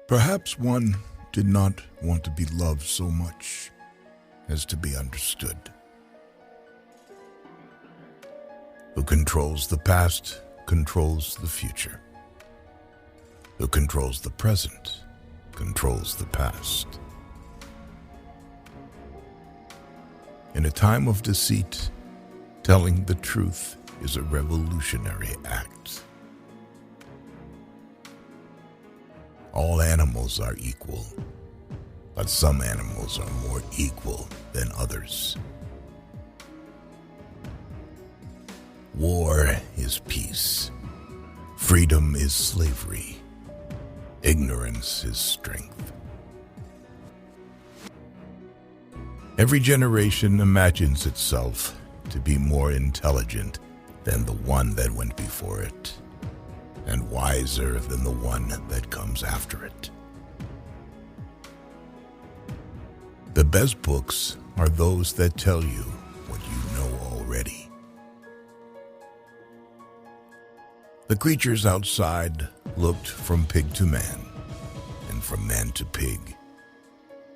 Perhaps one did not want to be loved so much as to be understood. Who controls the past controls the future. Who controls the present controls the past. In a time of deceit, telling the truth is a revolutionary act. All animals are equal, but some animals are more equal than others. War is peace. Freedom is slavery. Ignorance is strength. Every generation imagines itself to be more intelligent than the one that went before it, and wiser than the one that comes after it. The best books are those that tell you what you know already. The creatures outside looked from pig to man, and from man to pig,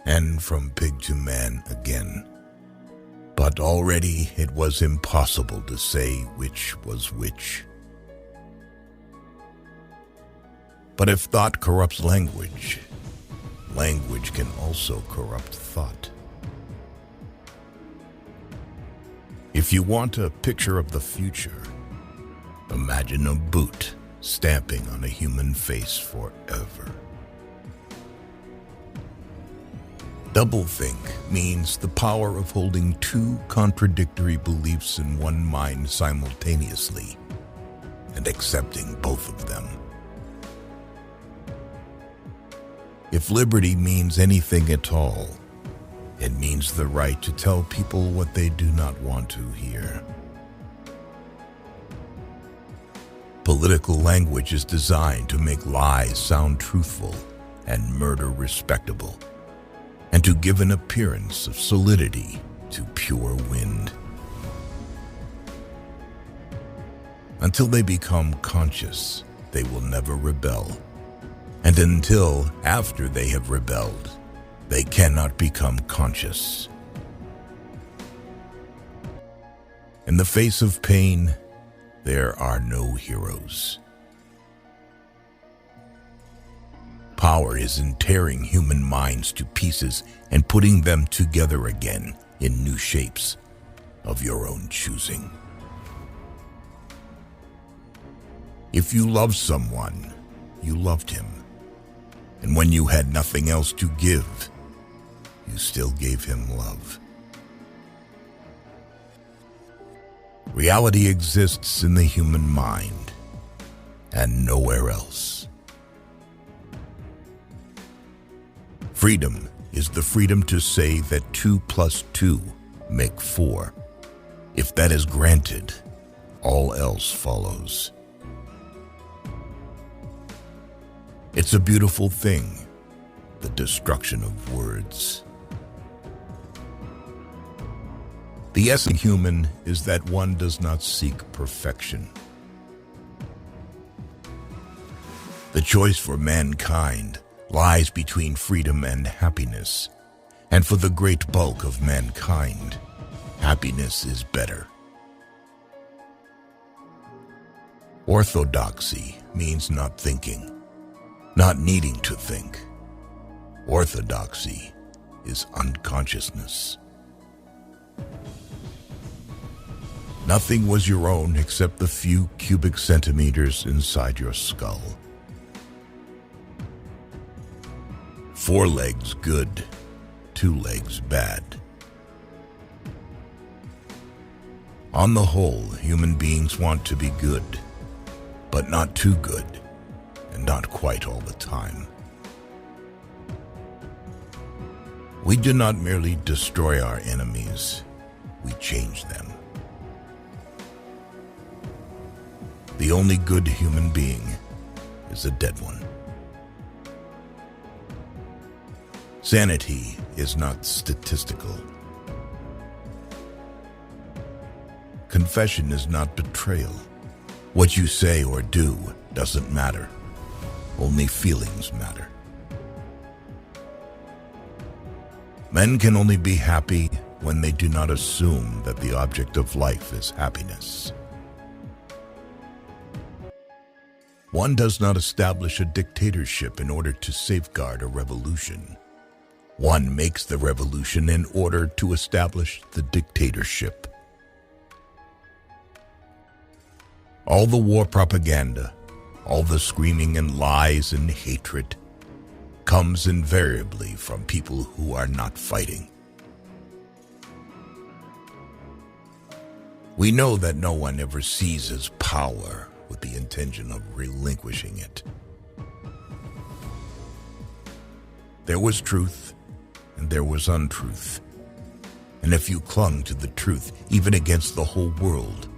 and from pig to man again. But already it was impossible to say which was which. But if thought corrupts language, language can also corrupt thought. If you want a picture of the future, imagine a boot stamping on a human face forever. Doublethink means the power of holding two contradictory beliefs in one mind simultaneously and accepting both of them. If liberty means anything at all, it means the right to tell people what they do not want to hear. Political language is designed to make lies sound truthful and murder respectable, and to give an appearance of solidity to pure wind. Until they become conscious, they will never rebel. And until after they have rebelled, they cannot become conscious. In the face of pain, there are no heroes. Power is in tearing human minds to pieces and putting them together again in new shapes of your own choosing. If you love someone, you loved him. And when you had nothing else to give, you still gave him love. Reality exists in the human mind and nowhere else. Freedom is the freedom to say that 2 plus 2 make 4. If that is granted, all else follows. It's a beautiful thing, the destruction of words. The essence of human is that one does not seek perfection. The choice for mankind lies between freedom and happiness, and for the great bulk of mankind, happiness is better. Orthodoxy means not thinking, not needing to think. Orthodoxy is unconsciousness. Nothing was your own except the few cubic centimeters inside your skull. 4 legs good, 2 legs bad. On the whole, human beings want to be good, but not too good, and not quite all the time. We do not merely destroy our enemies, we change them. The only good human being is a dead one. Sanity is not statistical. Confession is not betrayal. What you say or do doesn't matter. Only feelings matter. Men can only be happy when they do not assume that the object of life is happiness. One does not establish a dictatorship in order to safeguard a revolution. One makes the revolution in order to establish the dictatorship. All the war propaganda, all the screaming and lies and hatred comes invariably from people who are not fighting. We know that no one ever seizes power with the intention of relinquishing it. There was truth and there was untruth. And if you clung to the truth, even against the whole world,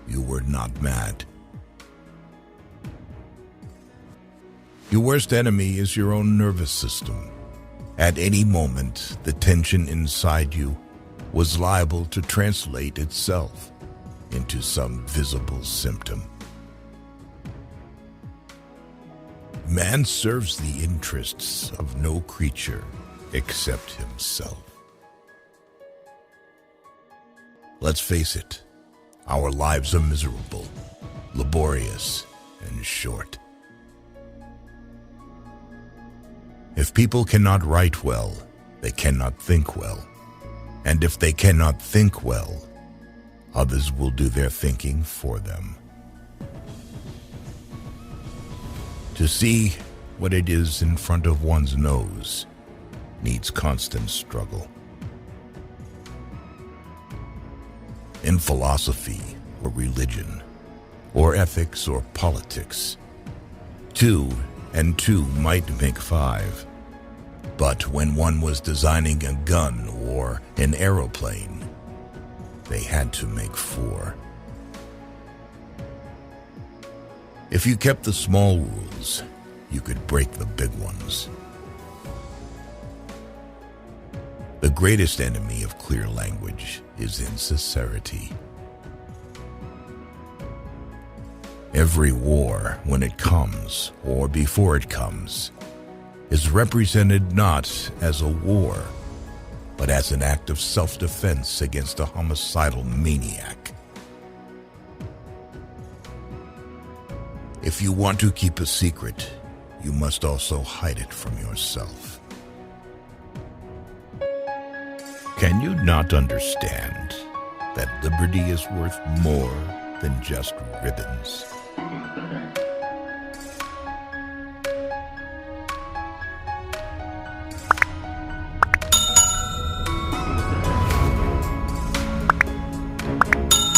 you were not mad. Your worst enemy is your own nervous system. At any moment, the tension inside you was liable to translate itself into some visible symptom. Man serves the interests of no creature except himself. Let's face it, our lives are miserable, laborious, and short. If people cannot write well, they cannot think well. And if they cannot think well, others will do their thinking for them. To see what it is in front of one's nose needs constant struggle. In philosophy or religion, or ethics or politics, 2 and 2 might make 5. But when one was designing a gun or an aeroplane, they had to make 4. If you kept the small rules, you could break the big ones. The greatest enemy of clear language is insincerity. Every war, when it comes, or before it comes, is represented not as a war, but as an act of self-defense against a homicidal maniac. If you want to keep a secret, you must also hide it from yourself. Can you not understand that liberty is worth more than just ribbons?